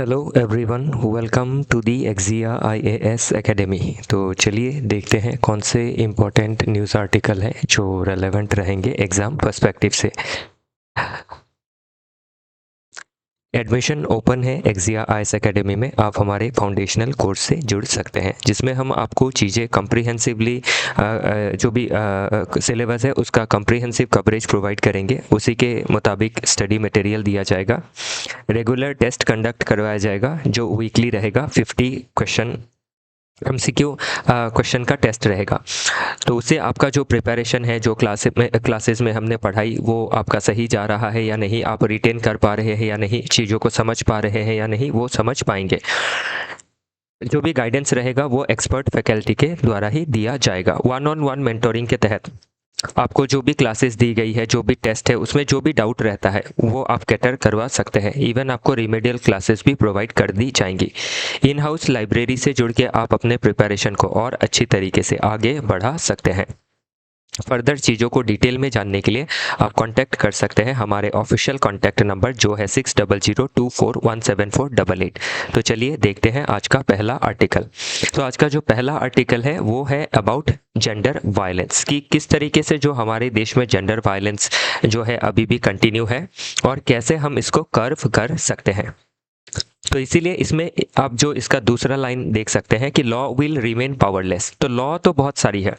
Hello everyone, welcome to the एक्जिया IAS academy. तो चलिए देखते हैं कौन से इम्पोर्टेंट न्यूज़ आर्टिकल हैं जो रेलेवेंट रहेंगे एग्ज़ाम पर्सपेक्टिव से। एडमिशन ओपन है एक्जिया आईएएस एकेडमी में। आप हमारे फाउंडेशनल कोर्स से जुड़ सकते हैं जिसमें हम आपको चीज़ें कम्प्रीहेंसिवली जो भी सिलेबस है उसका कम्प्रीहेंसिव कवरेज प्रोवाइड करेंगे। उसी के मुताबिक स्टडी मटेरियल दिया जाएगा। रेगुलर टेस्ट कंडक्ट करवाया जाएगा जो वीकली रहेगा। 50 क्वेश्चन एमसीक्यू क्वेश्चन का टेस्ट रहेगा। तो उससे आपका जो प्रिपरेशन है, जो क्लासेस में हमने पढ़ाई, वो आपका सही जा रहा है या नहीं, आप रिटेन कर पा रहे हैं या नहीं, चीज़ों को समझ पा रहे हैं या नहीं, वो समझ पाएंगे। जो भी गाइडेंस रहेगा वो एक्सपर्ट फैकल्टी के द्वारा ही दिया जाएगा। वन ऑन वन मेंटोरिंग के तहत आपको जो भी क्लासेस दी गई है, जो भी टेस्ट है, उसमें जो भी डाउट रहता है वो आप कैटर करवा सकते हैं। इवन आपको रिमेडियल क्लासेस भी प्रोवाइड कर दी जाएंगी। इन हाउस लाइब्रेरी से जुड़ के आप अपने प्रिपरेशन को और अच्छी तरीके से आगे बढ़ा सकते हैं। फर्दर चीज़ों को डिटेल में जानने के लिए आप कांटेक्ट कर सकते हैं हमारे ऑफिशियल कांटेक्ट नंबर जो है 6002417488। तो चलिए देखते हैं आज का पहला आर्टिकल। तो आज का जो पहला आर्टिकल है वो है अबाउट जेंडर वायलेंस, कि किस तरीके से जो हमारे देश में जेंडर वायलेंस जो है अभी भी कंटिन्यू है और कैसे हम इसको कर्व कर सकते हैं। तो इसीलिए इसमें आप जो इसका दूसरा लाइन देख सकते हैं कि लॉ विल रिमेन पावरलेस। तो लॉ तो बहुत सारी है,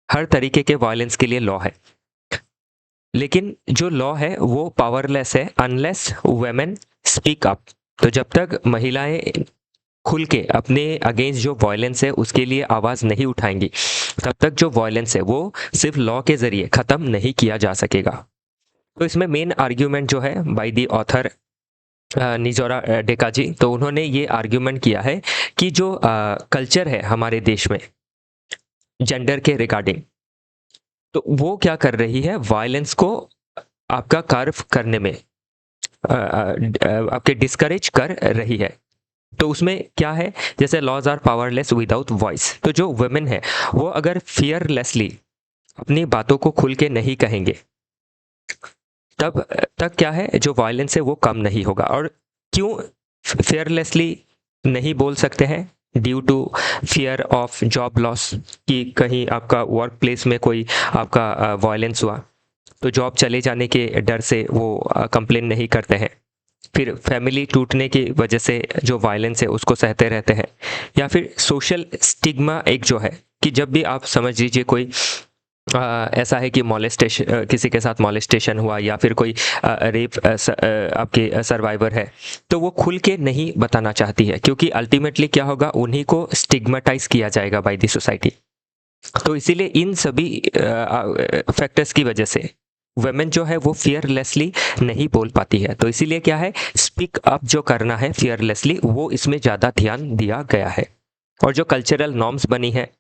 हर तरीके के वायलेंस के लिए लॉ है, लेकिन जो लॉ है वो पावरलेस है अनलेस वुमेन स्पीक अप। तो जब तक महिलाएं खुल के अपने अगेंस्ट जो वायलेंस है उसके लिए आवाज़ नहीं उठाएंगी, तब तक जो वायलेंस है वो सिर्फ लॉ के ज़रिए ख़त्म नहीं किया जा सकेगा। तो इसमें मेन आर्ग्यूमेंट जो है बाय द ऑथर निजोरा डेका जी, तो उन्होंने ये आर्ग्यूमेंट किया है कि जो कल्चर है हमारे देश में जेंडर के रिगार्डिंग, तो वो क्या कर रही है, वायलेंस को आपका कर्व करने में आपके डिस्करेज कर रही है। तो उसमें क्या है, जैसे laws are powerless without voice. तो जो वुमेन है वो अगर फियरलेसली अपनी बातों को खुल के नहीं कहेंगे, तब तक क्या है, जो वायलेंस है वो कम नहीं होगा। और क्यों फेयरलेसली नहीं बोल सकते हैं? Due to fear of job loss, कि कहीं आपका वर्क प्लेस में कोई आपका वायलेंस हुआ तो जॉब चले जाने के डर से वो कंप्लेन नहीं करते हैं। फिर फैमिली टूटने की वजह से जो वायलेंस है उसको सहते रहते हैं। या फिर सोशल स्टिग्मा एक जो है कि जब भी आप समझ लीजिए कोई ऐसा है कि मॉलेस्टेशन, किसी के साथ मॉलेस्टेशन हुआ या फिर कोई रेप आपके सर्वाइवर है, तो वो खुल के नहीं बताना चाहती है क्योंकि अल्टीमेटली क्या होगा, उन्हीं को स्टिग्मेटाइज किया जाएगा बाय द सोसाइटी। तो इसीलिए इन सभी फैक्टर्स की वजह से वुमेन जो है वो फियरलेसली नहीं बोल पाती है। तो इसीलिए क्या है, स्पीक अप जो करना है फियरलेसली, वो इसमें ज़्यादा ध्यान दिया गया है। और जो कल्चरल नॉर्म्स बनी है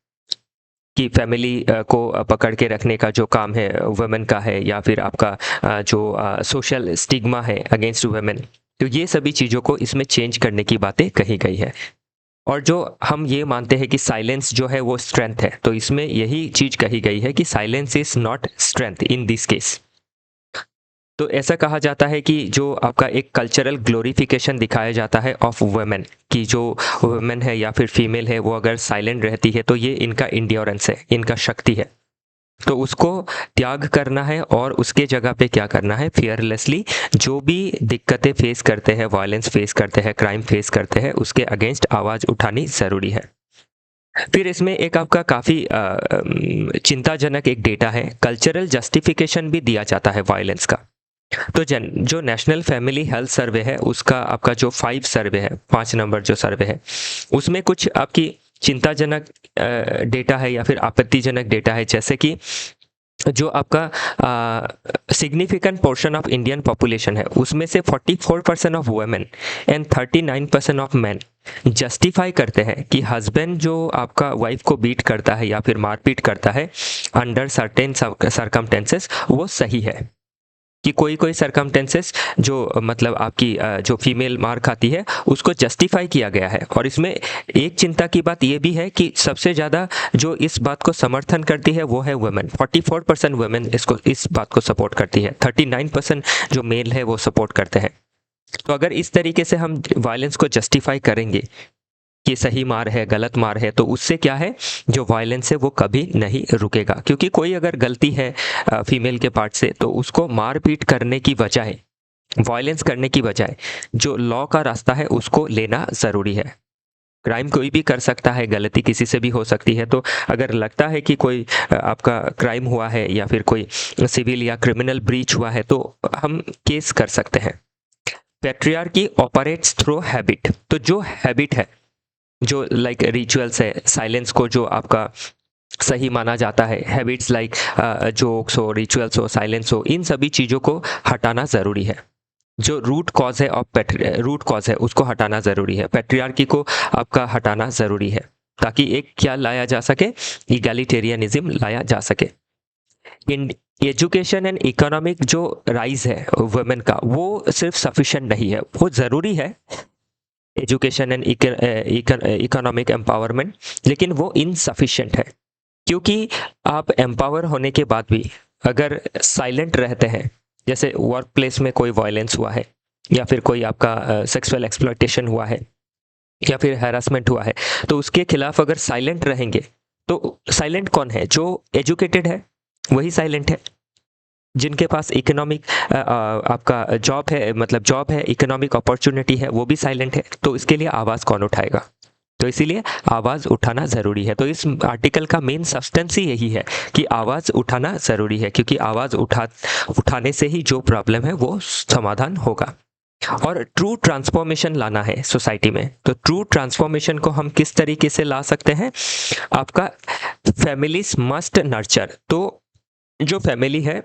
कि फैमिली को पकड़ के रखने का जो काम है वुमेन का है, या फिर आपका जो सोशल स्टिग्मा है अगेंस्ट वुमेन, तो ये सभी चीज़ों को इसमें चेंज करने की बातें कही गई है। और जो हम ये मानते हैं कि साइलेंस जो है वो स्ट्रेंथ है, तो इसमें यही चीज़ कही गई है कि silence is not strength in this case. तो ऐसा कहा जाता है कि जो आपका एक कल्चरल ग्लोरिफिकेशन दिखाया जाता है ऑफ वुमेन, कि जो वुमेन है या फिर फीमेल है वो अगर साइलेंट रहती है तो ये इनका इंड्योरेंस है, इनका शक्ति है। तो उसको त्याग करना है और उसके जगह पे क्या करना है, फियरलेसली जो भी दिक्कतें फेस करते हैं, वायलेंस फेस करते हैं, क्राइम फेस करते हैं, उसके अगेंस्ट आवाज़ उठानी ज़रूरी है। फिर इसमें एक आपका काफ़ी चिंताजनक एक डेटा है, कल्चरल जस्टिफिकेशन भी दिया जाता है वायलेंस का। तो जो नेशनल फैमिली हेल्थ सर्वे है उसका आपका जो 5 सर्वे है, 5 नंबर जो सर्वे है, उसमें कुछ आपकी चिंताजनक डेटा है या फिर आपत्तिजनक डेटा है। जैसे कि जो आपका significant portion of Indian population है उसमें से 44% of women and 39% of man justify करते हैं कि हस्बैंड जो आपका वाइफ को बीट करता है या फिर मारपीट करता है अंडर सर्टेन सर्कमटेंसेस वो सही है। कि कोई कोई सर्कमटेंसेस जो मतलब आपकी जो फीमेल मार खाती है उसको जस्टिफाई किया गया है। और इसमें एक चिंता की बात ये भी है कि सबसे ज़्यादा जो इस बात को समर्थन करती है वो है वुमेन। 44% वुमेन इसको, इस बात को सपोर्ट करती है, 39% जो मेल है वो सपोर्ट करते हैं। तो अगर इस तरीके से हम वायलेंस को जस्टिफाई करेंगे कि सही मार है, गलत मार है, तो उससे क्या है, जो वायलेंस है वो कभी नहीं रुकेगा। क्योंकि कोई अगर गलती है फीमेल के पार्ट से, तो उसको मार पीट करने की बजाय, वायलेंस करने की बजाय जो लॉ का रास्ता है उसको लेना ज़रूरी है। क्राइम कोई भी कर सकता है, गलती किसी से भी हो सकती है। तो अगर लगता है कि कोई आपका क्राइम हुआ है या फिर कोई सिविल या क्रिमिनल ब्रीच हुआ है, तो हम केस कर सकते हैं। Patriarchy operates through habit. तो जो हैबिट है, जो लाइक रिचुअल्स है, साइलेंस को जो आपका सही माना जाता है, हैबिट्स लाइक जोक्स हो, रिचुअल्स हो, साइलेंस हो, इन सभी चीज़ों को हटाना ज़रूरी है। जो रूट कॉज है रूट कॉज है उसको हटाना ज़रूरी है। पैट्रियार्की को आपका हटाना ज़रूरी है, ताकि एक क्या लाया जा सके, इगैलिटेरियनिज्म लाया जा सके। इन एजुकेशन एंड इकोनॉमिक जो राइज है वुमेन का, वो सिर्फ सफिशिएंट नहीं है, वो ज़रूरी है, एजुकेशन एंड इकोनॉमिक एम्पावरमेंट, लेकिन वो इनसफिशिएंट है। क्योंकि आप एम्पावर होने के बाद भी अगर साइलेंट रहते हैं, जैसे वर्क प्लेस में कोई वायलेंस हुआ है, या फिर कोई आपका सेक्सुअल एक्सप्लॉयटेशन हुआ है, या फिर हैरासमेंट हुआ है, तो उसके खिलाफ अगर साइलेंट रहेंगे, तो साइलेंट कौन है? जो एजुकेटेड है वही साइलेंट है। जिनके पास इकोनॉमिक आपका जॉब है, मतलब जॉब है, इकोनॉमिक अपॉर्चुनिटी है, वो भी साइलेंट है। तो इसके लिए आवाज़ कौन उठाएगा? तो इसीलिए आवाज़ उठाना ज़रूरी है। तो इस आर्टिकल का मेन सब्सटेंस ही यही है कि आवाज़ उठाना ज़रूरी है, क्योंकि आवाज़ उठाने से ही जो प्रॉब्लम है वो समाधान होगा। और ट्रू ट्रांसफॉर्मेशन लाना है सोसाइटी में। तो ट्रू ट्रांसफॉर्मेशन को हम किस तरीके से ला सकते हैं? आपका फैमिलीज मस्ट नर्चर। तो जो फैमिली है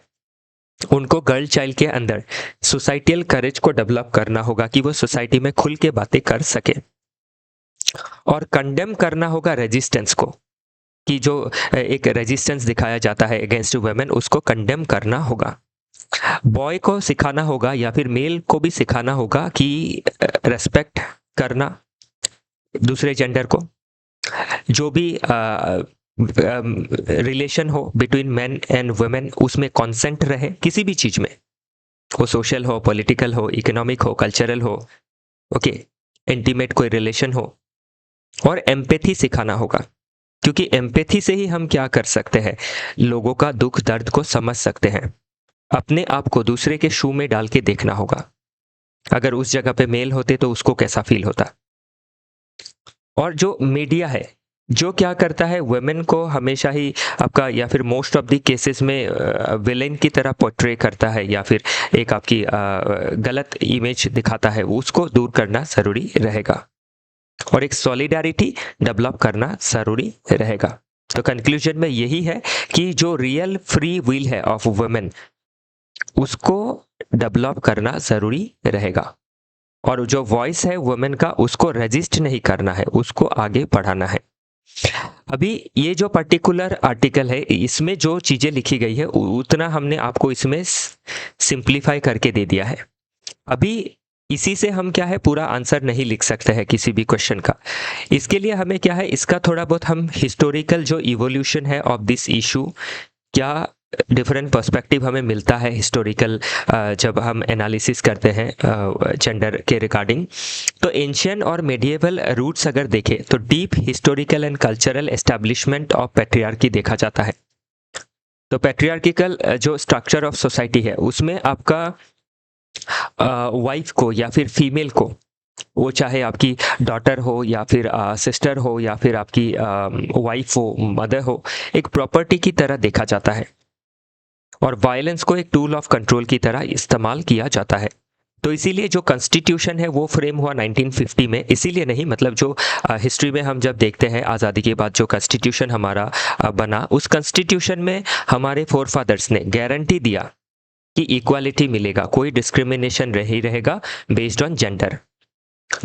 उनको गर्ल चाइल्ड के अंदर सोसाइटियल करेज को डेवलप करना होगा कि वो सोसाइटी में खुल के बातें कर सके। और कंडेम करना होगा रेजिस्टेंस को, कि जो एक रेजिस्टेंस दिखाया जाता है अगेंस्ट वुमेन, उसको कंडेम करना होगा। बॉय को सिखाना होगा, या फिर मेल को भी सिखाना होगा कि रेस्पेक्ट करना दूसरे जेंडर को। जो भी रिलेशन हो बिटवीन मैन एंड वुमेन, उसमें कॉन्सेंट रहे किसी भी चीज में, वो सोशल हो, पॉलिटिकल हो, इकोनॉमिक हो, कल्चरल हो, ओके, इंटीमेट कोई रिलेशन हो। और एम्पैथी सिखाना होगा, क्योंकि एम्पैथी से ही हम क्या कर सकते हैं, लोगों का दुख दर्द को समझ सकते हैं। अपने आप को दूसरे के शू में डाल के देखना होगा। अगर उस जगह पे मेल होते तो उसको कैसा फील होता। और जो मीडिया है, जो क्या करता है, वुमेन को हमेशा ही आपका, या फिर मोस्ट ऑफ द केसेस में विलेन की तरह पोर्ट्रे करता है, या फिर एक आपकी गलत इमेज दिखाता है, उसको दूर करना ज़रूरी रहेगा। और एक सॉलिडारिटी डेवलप करना ज़रूरी रहेगा। तो कंक्लूजन में यही है कि जो रियल फ्री विल है ऑफ वुमेन, उसको डेवलप करना ज़रूरी रहेगा। और जो वॉइस है वुमेन का, उसको रेजिस्ट नहीं करना है, उसको आगे बढ़ाना है। अभी ये जो पर्टिकुलर आर्टिकल है, इसमें जो चीज़ें लिखी गई है उतना हमने आपको इसमें सिंप्लीफाई करके दे दिया है। अभी इसी से हम क्या है, पूरा आंसर नहीं लिख सकते हैं किसी भी क्वेश्चन का। इसके लिए हमें क्या है, इसका थोड़ा बहुत हम हिस्टोरिकल जो इवोल्यूशन है ऑफ दिस इशू, क्या डिफरेंट पर्सपेक्टिव हमें मिलता है हिस्टोरिकल, जब हम एनालिसिस करते हैं जेंडर के रिगार्डिंग। तो एंशियन और मेडिएवल रूट्स अगर देखें, तो deep historical and cultural establishment of patriarchy देखा जाता है। तो पैट्रियार्किकल जो स्ट्रक्चर ऑफ सोसाइटी है, उसमें आपका वाइफ को या फिर फीमेल को, वो चाहे आपकी डॉटर हो या फिर सिस्टर हो या फिर आपकी वाइफ हो, मदर हो, एक प्रॉपर्टी की तरह देखा जाता है। और वायलेंस को एक टूल ऑफ कंट्रोल की तरह इस्तेमाल किया जाता है। तो इसीलिए जो कॉन्स्टिट्यूशन है वो फ्रेम हुआ 1950 में। इसीलिए नहीं, मतलब जो हिस्ट्री में हम जब देखते हैं आज़ादी के बाद जो कॉन्स्टिट्यूशन हमारा बना, उस कॉन्स्टिट्यूशन में हमारे फोरफादर्स ने गारंटी दिया कि इक्वालिटी मिलेगा, कोई डिस्क्रिमिनेशन नहीं रहेगा based on gender.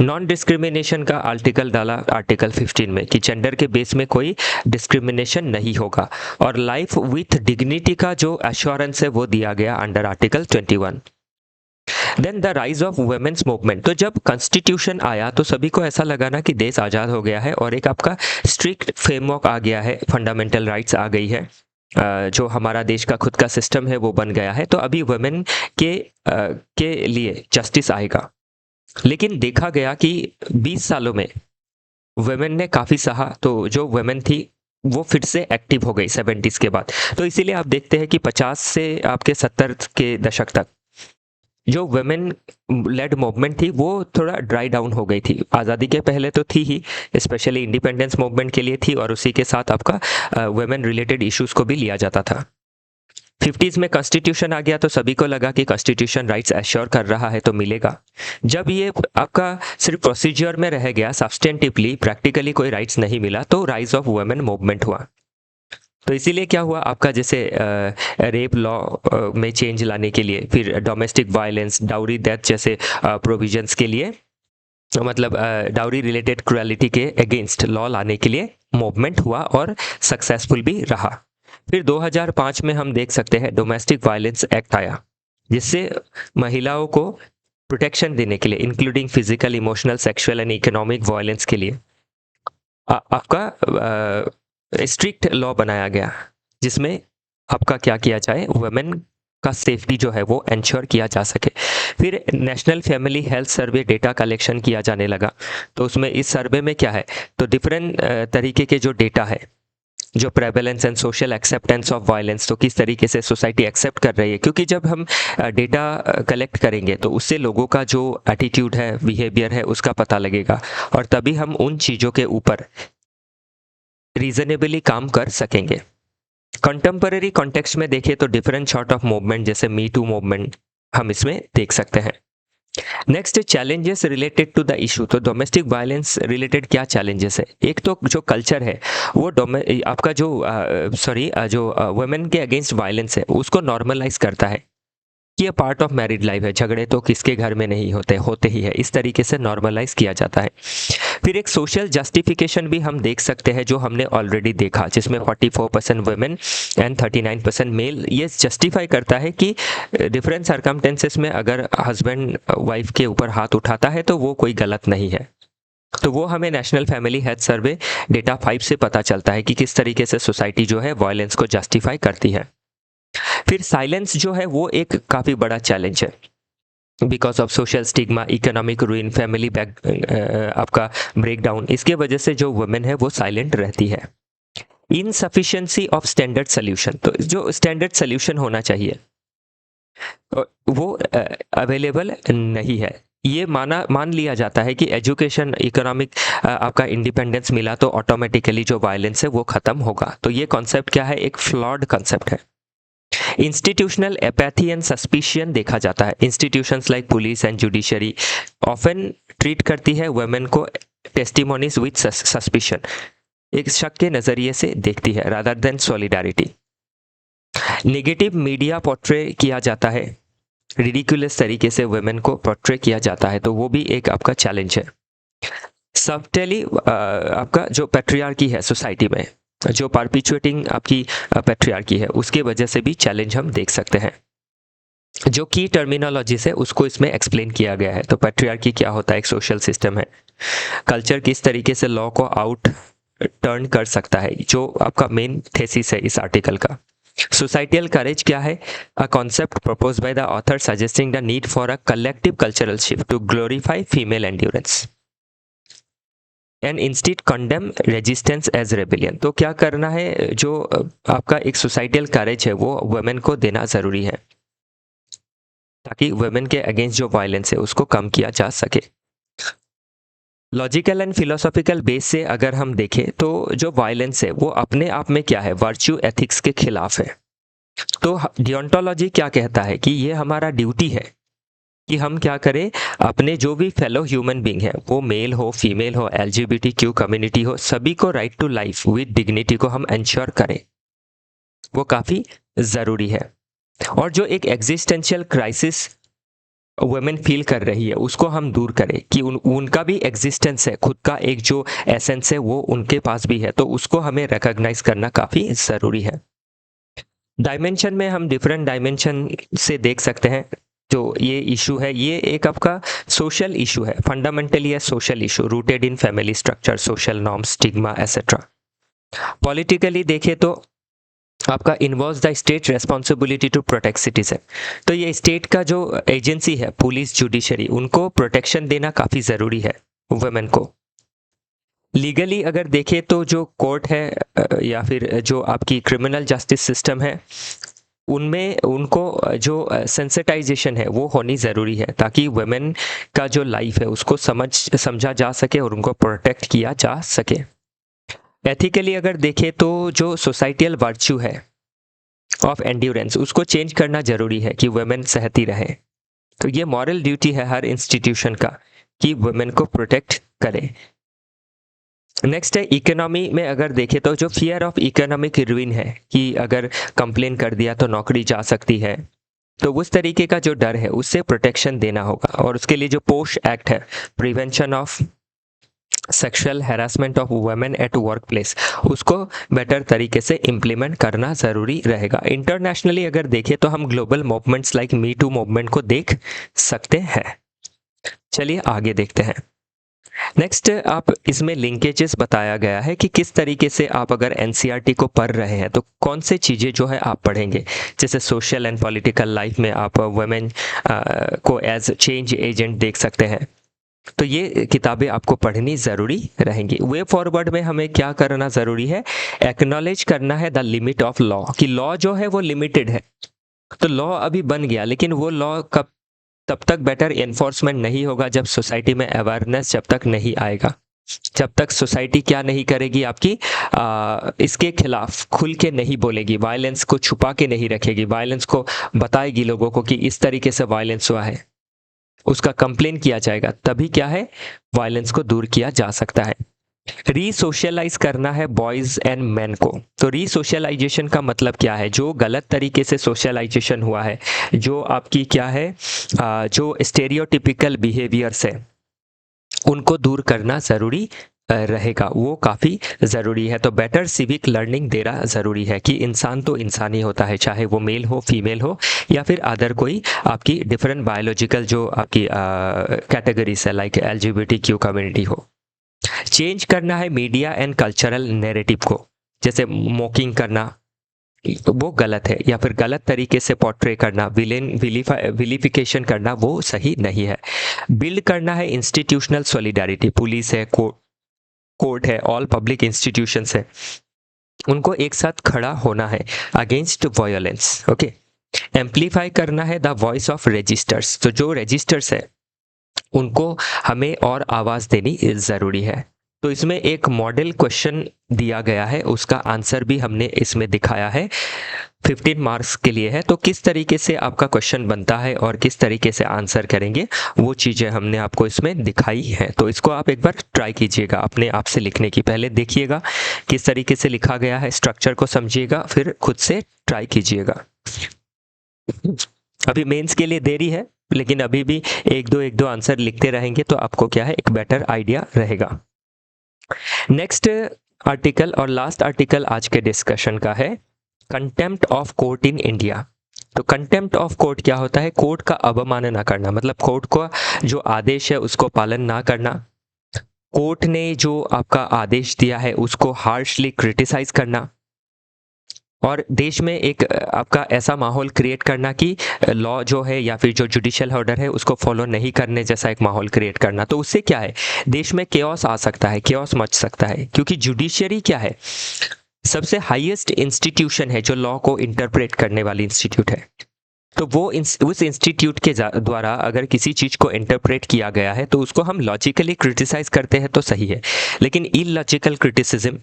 Non discrimination का आर्टिकल डाला आर्टिकल 15 में, कि जेंडर के बेस में कोई डिस्क्रिमिनेशन नहीं होगा। और लाइफ विथ डिग्निटी का जो एश्योरेंस है वो दिया गया under article 21। Then the rise of women's movement. तो जब कॉन्स्टिट्यूशन आया तो सभी को ऐसा लगा ना कि देश आज़ाद हो गया है और एक आपका स्ट्रिक्ट फ्रेमवर्क आ गया है, फंडामेंटल राइट्स आ गई है, जो हमारा देश का खुद का सिस्टम है वो बन गया है। तो अभी वुमेन के लिए जस्टिस आएगा। लेकिन देखा गया कि 20 सालों में वुमेन ने काफ़ी सहा, तो जो वुमेन थी वो फिर से एक्टिव हो गई 70s के बाद। तो इसीलिए आप देखते हैं कि 50 से आपके 70 के दशक तक जो वुमेन लेड मूवमेंट थी वो थोड़ा ड्राई डाउन हो गई थी। आज़ादी के पहले तो थी ही, स्पेशली इंडिपेंडेंस मूवमेंट के लिए थी, और उसी के साथ आपका वुमेन रिलेटेड इश्यूज़ को भी लिया जाता था। 50s में कॉन्स्टिट्यूशन आ गया तो सभी को लगा कि कॉन्स्टिट्यूशन राइट्स एश्योर कर रहा है तो मिलेगा। जब ये आपका सिर्फ प्रोसीजर में रह गया, सब्सटेंटिवली प्रैक्टिकली कोई राइट्स नहीं मिला, तो राइज ऑफ वुमेन मूवमेंट हुआ। तो इसीलिए क्या हुआ आपका, जैसे रेप लॉ में चेंज लाने के लिए, फिर डोमेस्टिक वायलेंस, डाउरी डेथ जैसे प्रोविजंस के लिए, मतलब डाउरी रिलेटेड क्रुएलिटी के अगेंस्ट लॉ लाने के लिए मूवमेंट हुआ और सक्सेसफुल भी रहा। फिर 2005 में हम देख सकते हैं डोमेस्टिक वायलेंस एक्ट आया, जिससे महिलाओं को प्रोटेक्शन देने के लिए, including physical, emotional, sexual and economic violence के लिए आपका स्ट्रिक्ट लॉ बनाया गया, जिसमें आपका क्या किया जाए, वुमेन का सेफ्टी जो है वो एंश्योर किया जा सके। फिर national family health survey data collection किया जाने लगा। तो उसमें इस सर्वे में क्या है, तो डिफरेंट तरीके के जो डेटा है, जो prevalence and social acceptance of violence, तो किस तरीके से सोसाइटी एक्सेप्ट कर रही है, क्योंकि जब हम डेटा कलेक्ट करेंगे तो उससे लोगों का जो एटीट्यूड है, बिहेवियर है, उसका पता लगेगा, और तभी हम उन चीज़ों के ऊपर रीजनेबली काम कर सकेंगे। कंटेम्पररी कॉन्टेक्स्ट में देखें तो डिफरेंट सॉर्ट ऑफ मूवमेंट, जैसे मी टू मूवमेंट हम इसमें देख सकते हैं। Next, challenges related to the issue. तो डोमेस्टिक वायलेंस रिलेटेड क्या चैलेंजेस है? एक तो जो कल्चर है वो आपका जो वुमेन के अगेंस्ट वायलेंस है उसको नॉर्मलाइज करता है कि ये पार्ट ऑफ मैरिड लाइफ है, झगड़े तो किसके घर में नहीं होते ही है, इस तरीके से नॉर्मलाइज किया जाता है। फिर एक सोशल जस्टिफिकेशन भी हम देख सकते हैं, जो हमने ऑलरेडी देखा, जिसमें 44% वुमेन एंड 39% मेल ये जस्टिफाई करता है कि डिफरेंट सर्कमटेंसेस में अगर हस्बैंड वाइफ के ऊपर हाथ उठाता है तो वो कोई गलत नहीं है। तो वो हमें national family health survey data 5 से पता चलता है कि किस तरीके से सोसाइटी जो है वायलेंस को जस्टिफाई करती है। फिर साइलेंस जो है वो एक काफ़ी बड़ा चैलेंज है, because of social stigma, economic रूइन, family आपका ब्रेकडाउन, इसके वजह से जो वुमेन है वो साइलेंट रहती है। इनसफिशिएंसी ऑफ स्टैंडर्ड सोल्यूशन, तो जो स्टैंडर्ड सोल्यूशन होना चाहिए वो अवेलेबल नहीं है। ये मान लिया जाता है कि एजुकेशन, इकोनॉमिक आपका इंडिपेंडेंस मिला तो ऑटोमेटिकली जो वायलेंस है वो खत्म होगा। तो ये कॉन्सेप्ट क्या है, एक फ्लॉड कॉन्सेप्ट है। इंस्टीट्यूशनल एपैथी एंड सस्पिशियन देखा जाता है। Institutions like police and judiciary often treat करती है वुमेन को टेस्टिमोनीज विद सस्पिशन, एक शक के नजरिए से देखती है rather than solidarity. Negative media portray किया जाता है, रिडिकुलस तरीके से वुमेन को पोर्ट्रे किया जाता है, तो वो भी एक आपका चैलेंज है। सबटेली आपका जो पैट्रियार्की है सोसाइटी में, जो परपिचुएटिंग आपकी पैट्रियार्की है, उसके वजह से भी चैलेंज हम देख सकते हैं। जो की टर्मिनोलॉजी है उसको इसमें एक्सप्लेन किया गया है। तो पैट्रियार्की क्या होता है, एक सोशल सिस्टम है। कल्चर किस तरीके से लॉ को आउट टर्न कर सकता है, जो आपका मेन थेसिस है इस आर्टिकल का। सोसाइटियल करेज क्या है, a concept propose by the author suggesting the need for a collective cultural shift to glorify female endurance and instead condemn resistance as rebellion. तो क्या करना है, जो आपका एक सोसाइटियल करेज है वो वुमेन को देना जरूरी है, ताकि वुमेन के अगेंस्ट जो वायलेंस है उसको कम किया जा सके। लॉजिकल एंड फिलोसॉफिकल बेस से अगर हम देखें तो जो वायलेंस है वो अपने आप में क्या है, वर्च्यू एथिक्स के खिलाफ है। तो डियोंटोलॉजी क्या कहता है कि ये हमारा ड्यूटी है कि हम क्या करें, अपने जो भी फेलो ह्यूमन बीइंग है, वो मेल हो, फीमेल हो, LGBTQ कम्युनिटी हो, सभी को right to life with dignity को हम इंश्योर करें, वो काफ़ी ज़रूरी है। और जो एक एग्जिस्टेंशियल क्राइसिस वुमेन फील कर रही है उसको हम दूर करें, कि उनका भी एग्जिस्टेंस है, खुद का एक जो एसेंस है वो उनके पास भी है, तो उसको हमें रिकॉग्नाइज करना काफ़ी ज़रूरी है। डायमेंशन में हम डिफरेंट डायमेंशन से देख सकते हैं। जो ये इशू है ये एक आपका सोशल इशू है, फंडामेंटली है social issue, rooted in family structure, social norms, stigma et cetera. Politically देखें तो आपका involves the state responsibility to protect citizen. तो ये स्टेट का जो एजेंसी है, पुलिस, जुडिशरी, उनको प्रोटेक्शन देना काफ़ी ज़रूरी है वुमेन को। लीगली अगर देखें तो जो कोर्ट है या फिर जो आपकी क्रिमिनल जस्टिस सिस्टम है, उनमें उनको जो सेंसिटाइजेशन है वो होनी ज़रूरी है, ताकि वुमेन का जो लाइफ है उसको समझा जा सके और उनको प्रोटेक्ट किया जा सके। एथिकली अगर देखें तो जो सोसाइटियल वर्च्यू है ऑफ एंड्योरेंस, उसको चेंज करना ज़रूरी है कि वुमेन सहती रहे। तो ये मॉरल ड्यूटी है हर इंस्टीट्यूशन का कि वुमेन को प्रोटेक्ट करे। नेक्स्ट है इकोनॉमी में अगर देखें तो जो फियर ऑफ इकोनॉमिक रुइन है कि अगर कंप्लेन कर दिया तो नौकरी जा सकती है, तो उस तरीके का जो डर है उससे प्रोटेक्शन देना होगा। और उसके लिए जो पोश एक्ट है, prevention of sexual harassment of women at work place, उसको बेटर तरीके से इम्प्लीमेंट करना ज़रूरी रहेगा। इंटरनेशनली अगर देखें तो हम global movements like me too movement को देख सकते हैं। चलिए आगे देखते हैं। नेक्स्ट, आप इसमें लिंकेजेस बताया गया है कि किस तरीके से आप अगर एनसीईआरटी को पढ़ रहे हैं तो कौन से चीज़ें जो है आप पढ़ेंगे। जैसे सोशल एंड पॉलिटिकल लाइफ में आप वुमेन को एज चेंज एजेंट देख सकते हैं। तो ये किताबें आपको पढ़नी ज़रूरी रहेंगी। वे फॉरवर्ड में हमें क्या करना ज़रूरी है, एक्नॉलेज करना है द लिमिट ऑफ लॉ, कि लॉ जो है वो लिमिटेड है। तो लॉ अभी बन गया, लेकिन वो लॉ कब तब तक बेटर एनफोर्समेंट नहीं होगा जब सोसाइटी में अवेयरनेस जब तक नहीं आएगा, जब तक सोसाइटी क्या नहीं करेगी, आपकी इसके खिलाफ खुल के नहीं बोलेगी, वायलेंस को छुपा के नहीं रखेगी, वायलेंस को बताएगी लोगों को कि इस तरीके से वायलेंस हुआ है, उसका कंप्लेन किया जाएगा, तभी क्या है, वायलेंस को दूर किया जा सकता है। रीसोशलाइज करना है बॉयज एंड मैन को। तो रीसोशलाइजेशन का मतलब क्या है, जो गलत तरीके से सोशलाइजेशन हुआ है, जो आपकी क्या है, जो स्टेरियोटिपिकल बिहेवियर्स है, उनको दूर करना ज़रूरी रहेगा, वो काफ़ी ज़रूरी है। तो बेटर सिविक लर्निंग देना ज़रूरी है कि इंसान तो इंसान ही होता है, चाहे वो मेल हो, फीमेल हो, या फिर अदर कोई आपकी डिफरेंट बायोलॉजिकल जो आपकी कैटेगरीज है लाइक LGBTQ कम्युनिटी हो। चेंज करना है मीडिया एंड कल्चरल नैरेटिव को, जैसे मॉकिंग करना तो वो गलत है, या फिर गलत तरीके से पोर्ट्रे करना, विलिफिकेशन करना, वो सही नहीं है। बिल्ड करना है इंस्टीट्यूशनल सॉलिडारिटी, पुलिस है, कोर्ट है, ऑल पब्लिक इंस्टीट्यूशंस है, उनको एक साथ खड़ा होना है अगेंस्ट वायलेंस। ओके, एम्पलीफाई करना है द वॉइस ऑफ रजिस्टर्स, तो जो रजिस्टर्स है उनको हमें और आवाज़ देनी ज़रूरी है। तो इसमें एक मॉडल क्वेश्चन दिया गया है, उसका आंसर भी हमने इसमें दिखाया है, 15 मार्क्स के लिए है। तो किस तरीके से आपका क्वेश्चन बनता है और किस तरीके से आंसर करेंगे, वो चीज़ें हमने आपको इसमें दिखाई है। तो इसको आप एक बार ट्राई कीजिएगा अपने आप से लिखने की, पहले देखिएगा किस तरीके से लिखा गया है, स्ट्रक्चर को समझिएगा, फिर खुद से ट्राई कीजिएगा। अभी मेंस के लिए देरी है, लेकिन अभी भी एक दो आंसर लिखते रहेंगे तो आपको क्या है, एक बेटर आइडिया रहेगा। नेक्स्ट आर्टिकल और लास्ट आर्टिकल आज के डिस्कशन का है, contempt of court in India. तो कंटेम्प्ट ऑफ कोर्ट क्या होता है, कोर्ट का अवमानना करना, मतलब कोर्ट का जो आदेश है उसको पालन ना करना, कोर्ट ने जो आपका आदेश दिया है उसको हार्शली क्रिटिसाइज करना, और देश में एक आपका ऐसा माहौल क्रिएट करना कि लॉ जो है या फिर जो जुडिशियल ऑर्डर है उसको फॉलो नहीं करने जैसा एक माहौल क्रिएट करना। तो उससे क्या है, देश में केओस आ सकता है, केओस मच सकता है, क्योंकि जुडिशरी क्या है, सबसे हाईएस्ट इंस्टीट्यूशन है जो लॉ को इंटरप्रेट करने वाली इंस्टीट्यूट है। तो वो उस इंस्टीट्यूट के द्वारा अगर किसी चीज़ को इंटरप्रेट किया गया है तो उसको हम लॉजिकली क्रिटिसाइज करते हैं तो सही है, लेकिन इलॉजिकल क्रिटिसिज्म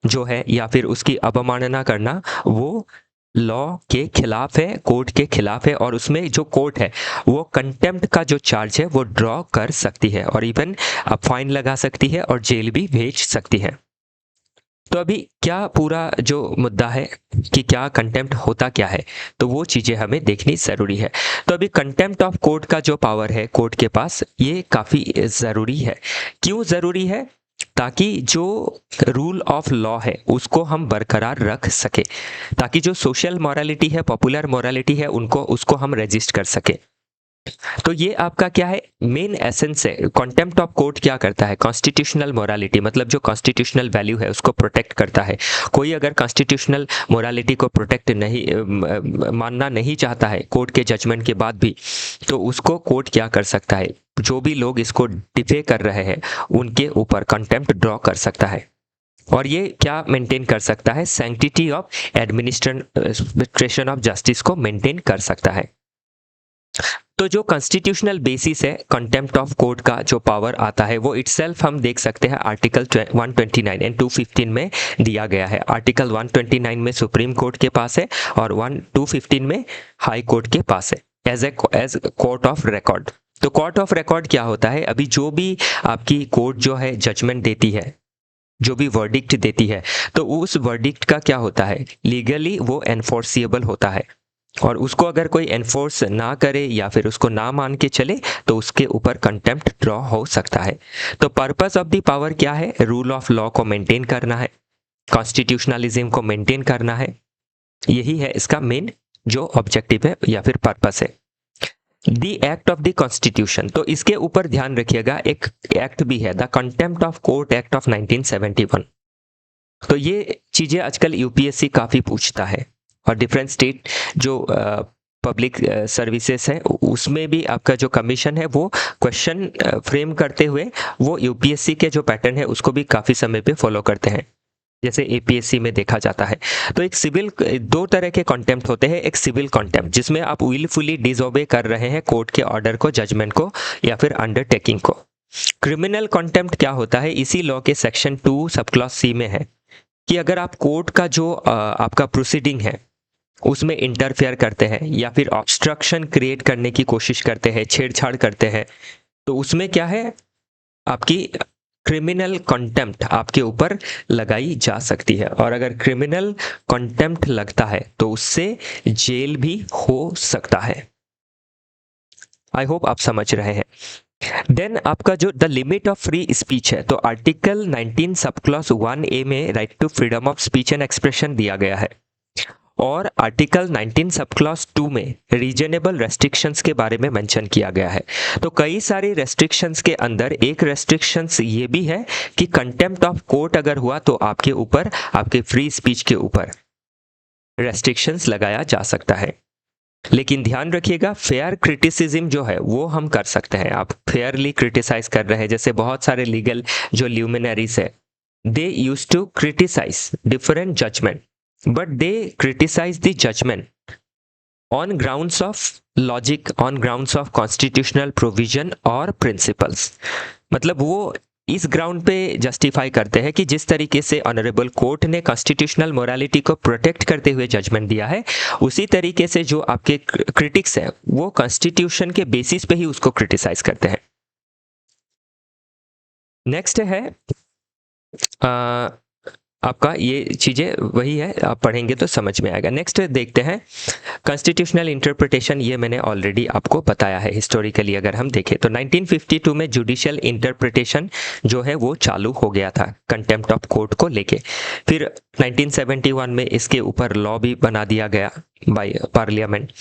जो है या फिर उसकी अवमानना करना, वो लॉ के खिलाफ है, कोर्ट के खिलाफ है, और उसमें जो कोर्ट है वो कंटेम्प्ट का जो चार्ज है वो ड्रॉ कर सकती है, और इवन अब फाइन लगा सकती है और जेल भी भेज सकती है। तो अभी क्या पूरा जो मुद्दा है कि क्या कंटेम्प्ट होता क्या है, तो वो चीज़ें हमें देखनी ज़रूरी है। तो अभी कंटेम्प्ट ऑफ कोर्ट का जो पावर है कोर्ट के पास, ये काफ़ी ज़रूरी है। क्यों ज़रूरी है, ताकि जो रूल ऑफ लॉ है उसको हम बरकरार रख सके, ताकि जो सोशल मॉरलिटी है, पॉपुलर मॉरलिटी है, उसको हम रजिस्ट कर सके। तो ये आपका क्या है, मेन एसेंस है। कॉन्टेम्प्ट ऑफ कोर्ट क्या करता है, कॉन्स्टिट्यूशनल मोरालिटी, मतलब जो कॉन्स्टिट्यूशनल वैल्यू है उसको प्रोटेक्ट करता है। कोई अगर कॉन्स्टिट्यूशनल मोरालिटी को प्रोटेक्ट नहीं मानना नहीं चाहता है कोर्ट के जजमेंट के बाद भी, तो उसको कोर्ट क्या कर सकता है, जो भी लोग इसको डिफे कर रहे हैं उनके ऊपर कंटेम्प्ट ड्रॉ कर सकता है। और ये क्या मेंटेन कर सकता है, sanctity of administration of justice को मेंटेन कर सकता है। तो जो कॉन्स्टिट्यूशनल बेसिस है कंटेम्प्ट ऑफ कोर्ट का जो पावर आता है वो इटसेल्फ हम देख सकते हैं आर्टिकल 129 एंड 215 में दिया गया है। आर्टिकल 129 में सुप्रीम कोर्ट के पास है और 215 में हाई कोर्ट के पास है एज कोर्ट ऑफ रिकॉर्ड। तो कोर्ट ऑफ रिकॉर्ड क्या होता है, अभी जो भी आपकी कोर्ट जो है जजमेंट देती है, जो भी वर्डिक्ट देती है, तो उस वर्डिक्ट का क्या होता है, लीगली वो एनफोर्सिएबल होता है। और उसको अगर कोई एनफोर्स ना करे या फिर उसको ना मान के चले तो उसके ऊपर कंटेम्प्ट ड्रॉ हो सकता है। तो पर्पस ऑफ द पावर क्या है, रूल ऑफ लॉ को मेंटेन करना है, कॉन्स्टिट्यूशनलिज्म को मेंटेन करना है। यही है इसका मेन जो ऑब्जेक्टिव है या फिर पर्पस है। The act of the constitution, तो इसके ऊपर ध्यान रखिएगा, एक एक्ट भी है, the contempt of court act of 1971। तो ये चीजें आजकल यूपीएससी काफी पूछता है और डिफरेंट स्टेट जो पब्लिक सर्विसेज है उसमें भी आपका जो कमीशन है वो क्वेश्चन फ्रेम करते हुए वो यूपीएससी के जो पैटर्न है उसको भी काफ़ी समय पे फॉलो करते हैं, जैसे एपीएससी में देखा जाता है। तो एक सिविल, दो तरह के कॉन्टेम्प्ट होते हैं। एक सिविल कॉन्टेम्प्ट जिसमें आप विलफुली डिसओबे कर रहे हैं कोर्ट के ऑर्डर को, जजमेंट को या फिर अंडरटेकिंग को। क्रिमिनल कॉन्टेम्प्ट क्या होता है, इसी लॉ के सेक्शन 2 सब क्लॉज सी में है कि अगर आप कोर्ट का जो आपका प्रोसीडिंग है उसमें इंटरफेयर करते हैं या फिर ऑब्स्ट्रक्शन क्रिएट करने की कोशिश करते हैं, छेड़छाड़ करते हैं, तो उसमें क्या है, आपकी क्रिमिनल कंटेम्प्ट आपके ऊपर लगाई जा सकती है। और अगर क्रिमिनल कंटेम्प्ट लगता है तो उससे जेल भी हो सकता है। आई होप आप समझ रहे हैं। देन आपका जो the limit of free speech है, तो आर्टिकल 19 सब क्लॉज 1A में right to freedom of speech and expression दिया गया है। और आर्टिकल 19 सब क्लॉज 2 में रीजनेबल रेस्ट्रिक्शंस के बारे में मेंशन किया गया है। तो कई सारी रेस्ट्रिक्शंस के अंदर एक रेस्ट्रिक्शंस ये भी है कि कंटेम्प्ट ऑफ कोर्ट अगर हुआ तो आपके ऊपर, आपके फ्री स्पीच के ऊपर रेस्ट्रिक्शंस लगाया जा सकता है। लेकिन ध्यान रखिएगा, फेयर क्रिटिसिज्म जो है वो हम कर सकते हैं। आप फेयरली क्रिटिसाइज कर रहे हैं, जैसे बहुत सारे लीगल जो ल्यूमिनरीज है, they use to criticize different judgment, but they criticize the judgment on grounds of logic, on grounds of constitutional provision or principles। मतलब वो इस ग्राउंड पे जस्टिफाई करते हैं कि जिस तरीके से ऑनरेबल कोर्ट ने कॉन्स्टिट्यूशनल मोरालिटी को प्रोटेक्ट करते हुए जजमेंट दिया है, उसी तरीके से जो आपके क्रिटिक्स हैं वो कॉन्स्टिट्यूशन के बेसिस पे ही उसको क्रिटिसाइज करते हैं। नेक्स्ट है आपका, ये चीज़ें वही है, आप पढ़ेंगे तो समझ में आएगा। नेक्स्ट देखते हैं कॉन्स्टिट्यूशनल इंटरप्रिटेशन। ये मैंने ऑलरेडी आपको बताया है हिस्टोरिकली अगर हम देखें तो 1952 में जुडिशियल इंटरप्रिटेशन जो है वो चालू हो गया था कंटेम्प्ट ऑफ कोर्ट को लेके। फिर 1971 में इसके ऊपर लॉ भी बना दिया गया बाय पार्लियामेंट।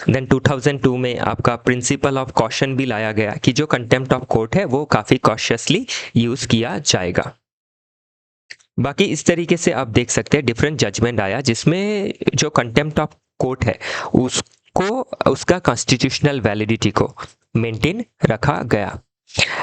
देन 2002 में आपका प्रिंसिपल ऑफ कॉशन भी लाया गया कि जो कंटेम्प्ट ऑफ कोर्ट है वो काफ़ी कॉशियसली यूज़ किया जाएगा। बाकी इस तरीके से आप देख सकते हैं डिफरेंट जजमेंट आया जिसमें जो कंटेम्प्ट ऑफ कोर्ट है उसको, उसका कॉन्स्टिट्यूशनल वैलिडिटी को मेंटेन रखा गया।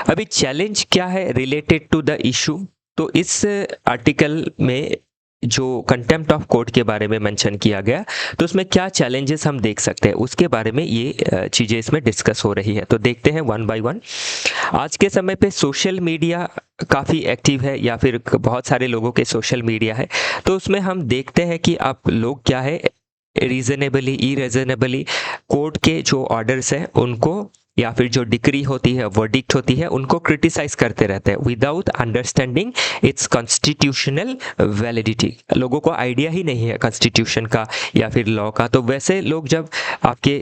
अभी चैलेंज क्या है रिलेटेड टू द इशू, तो इस आर्टिकल में जो कंटेम्प्ट ऑफ कोर्ट के बारे में मेंशन किया गया तो उसमें क्या चैलेंजेस हम देख सकते हैं उसके बारे में ये चीज़ें इसमें डिस्कस हो रही है। तो देखते हैं वन बाय वन। आज के समय पे सोशल मीडिया काफ़ी एक्टिव है या फिर बहुत सारे लोगों के सोशल मीडिया है, तो उसमें हम देखते हैं कि आप लोग क्या है रीजनेबली इरेजनेबली कोर्ट के जो ऑर्डर्स हैं उनको या फिर जो डिक्री होती है, वर्डिक्ट होती है, उनको क्रिटिसाइज करते रहते हैं without understanding its constitutional validity. लोगों को आइडिया ही नहीं है कॉन्स्टिट्यूशन का या फिर लॉ का, तो वैसे लोग जब आपके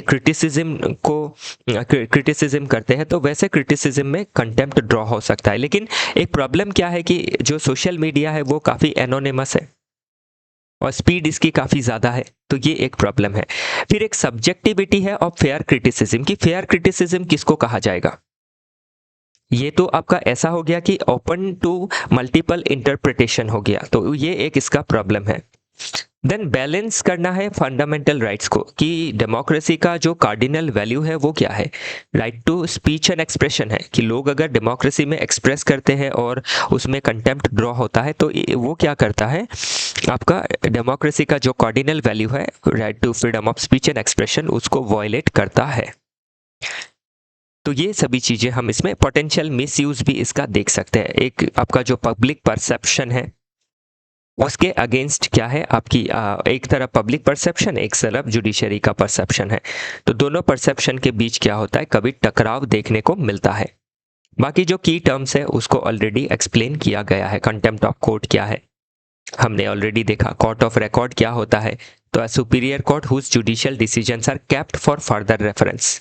क्रिटिसिज्म करते हैं तो वैसे क्रिटिसिज्म में कंटेम्प्ट ड्रॉ हो सकता है। लेकिन एक प्रॉब्लम क्या है कि जो सोशल मीडिया है वो काफ़ी एनोनिमस है और स्पीड इसकी काफ़ी ज़्यादा है, तो ये एक प्रॉब्लम है। फिर एक सब्जेक्टिविटी है ऑफ फेयर क्रिटिसिज्म, कि फेयर क्रिटिसिज्म किसको कहा जाएगा। ये तो आपका ऐसा हो गया कि ओपन टू मल्टीपल इंटरप्रिटेशन हो गया, तो ये एक इसका प्रॉब्लम है। देन बैलेंस करना है फंडामेंटल राइट्स को, कि डेमोक्रेसी का जो कार्डिनल वैल्यू है वो क्या है। Right to speech and expression है, कि लोग अगर डेमोक्रेसी में एक्सप्रेस करते हैं और उसमें कंटेम्प्ट ड्रॉ होता है, तो वो क्या करता है, आपका डेमोक्रेसी का जो कार्डिनल वैल्यू है, right to freedom of speech and expression, उसको वायलेट करता है। तो ये सभी चीज़ें हम इसमें पोटेंशियल मिसयूज भी इसका देख सकते हैं। एक आपका जो पब्लिक परसेप्शन है उसके अगेंस्ट क्या है आपकी, एक तरफ पब्लिक परसेप्शन, एक तरफ जुडिशरी का परसेप्शन है, तो दोनों परसेप्शन के बीच क्या होता है, कभी टकराव देखने को मिलता है। बाकी जो की टर्म्स है उसको ऑलरेडी एक्सप्लेन किया गया है। कंटेम्प्ट ऑफ कोर्ट क्या है हमने ऑलरेडी देखा। कोर्ट ऑफ रिकॉर्ड क्या होता है, तो superior court whose judicial decisions are kept for further reference,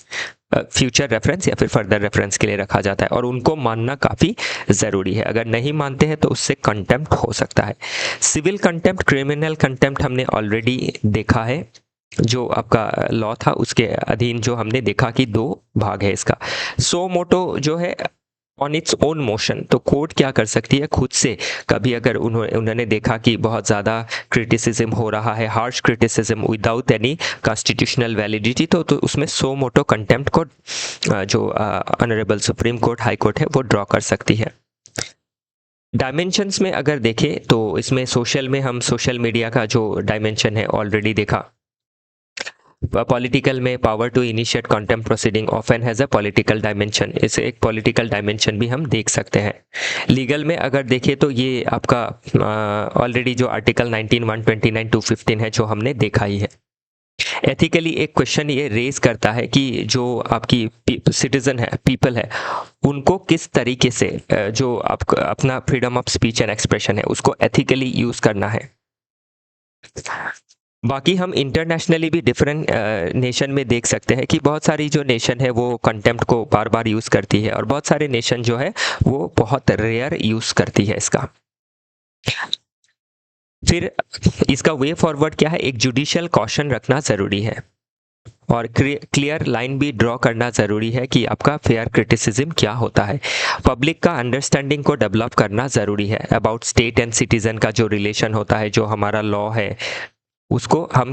future reference या फिर फर्दर रेफरेंस के लिए रखा जाता है, और उनको मानना काफ़ी ज़रूरी है। अगर नहीं मानते हैं तो उससे कंटेम्प्ट हो सकता है। सिविल कंटेम्प्ट, क्रिमिनल कंटेम्प्ट हमने ऑलरेडी देखा है, जो आपका लॉ था उसके अधीन जो हमने देखा कि दो भाग है इसका। सो मोटो जो है ऑन इट्स ओन मोशन, तो कोर्ट क्या कर सकती है खुद से, कभी अगर उन्होंने देखा कि बहुत ज़्यादा क्रिटिसिज्म हो रहा है, harsh criticism without any constitutional validity, तो उसमें सो मोटो कंटेम्प्ट को जो honourable supreme court, high court है वो ड्रॉ कर सकती है। डायमेंशंस में अगर देखें तो इसमें सोशल में हम सोशल मीडिया का जो डायमेंशन है ऑलरेडी देखा। पॉलिटिकल में power to initiate contempt proceeding often has a political dimension, इसे एक पॉलिटिकल डायमेंशन भी हम देख सकते हैं। लीगल में अगर देखें तो ये आपका ऑलरेडी जो आर्टिकल 19, 129, 215 है जो हमने देखा ही है। एथिकली एक क्वेश्चन ये रेज करता है कि जो आपकी सिटीजन है, पीपल है, उनको किस तरीके से जो आपका अपना freedom of speech and expression है उसको एथिकली यूज करना है। बाकी हम इंटरनेशनली भी डिफरेंट नेशन में देख सकते हैं कि बहुत सारी जो नेशन है वो कंटेम्प्ट को बार बार यूज़ करती है, और बहुत सारे नेशन जो है वो बहुत रेयर यूज़ करती है इसका। फिर इसका वे फॉरवर्ड क्या है, एक जुडिशियल कॉशन रखना ज़रूरी है, और क्लियर लाइन भी ड्रॉ करना ज़रूरी है कि आपका फेयर क्रिटिसिज्म क्या होता है। पब्लिक का अंडरस्टैंडिंग को डेवलप करना ज़रूरी है अबाउट स्टेट एंड सिटीज़न का जो रिलेशन होता है, जो हमारा लॉ है उसको हम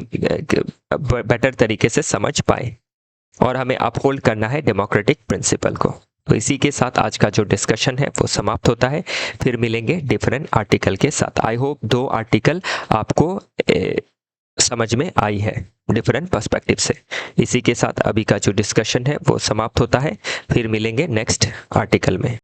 बेटर तरीके से समझ पाए, और हमें अपहोल्ड करना है डेमोक्रेटिक प्रिंसिपल को। तो इसी के साथ आज का जो डिस्कशन है वो समाप्त होता है। फिर मिलेंगे डिफरेंट आर्टिकल के साथ। आई होप 2 आर्टिकल आपको समझ में आई है डिफरेंट पर्सपेक्टिव से। इसी के साथ अभी का जो डिस्कशन है वो समाप्त होता है। फिर मिलेंगे नेक्स्ट आर्टिकल में।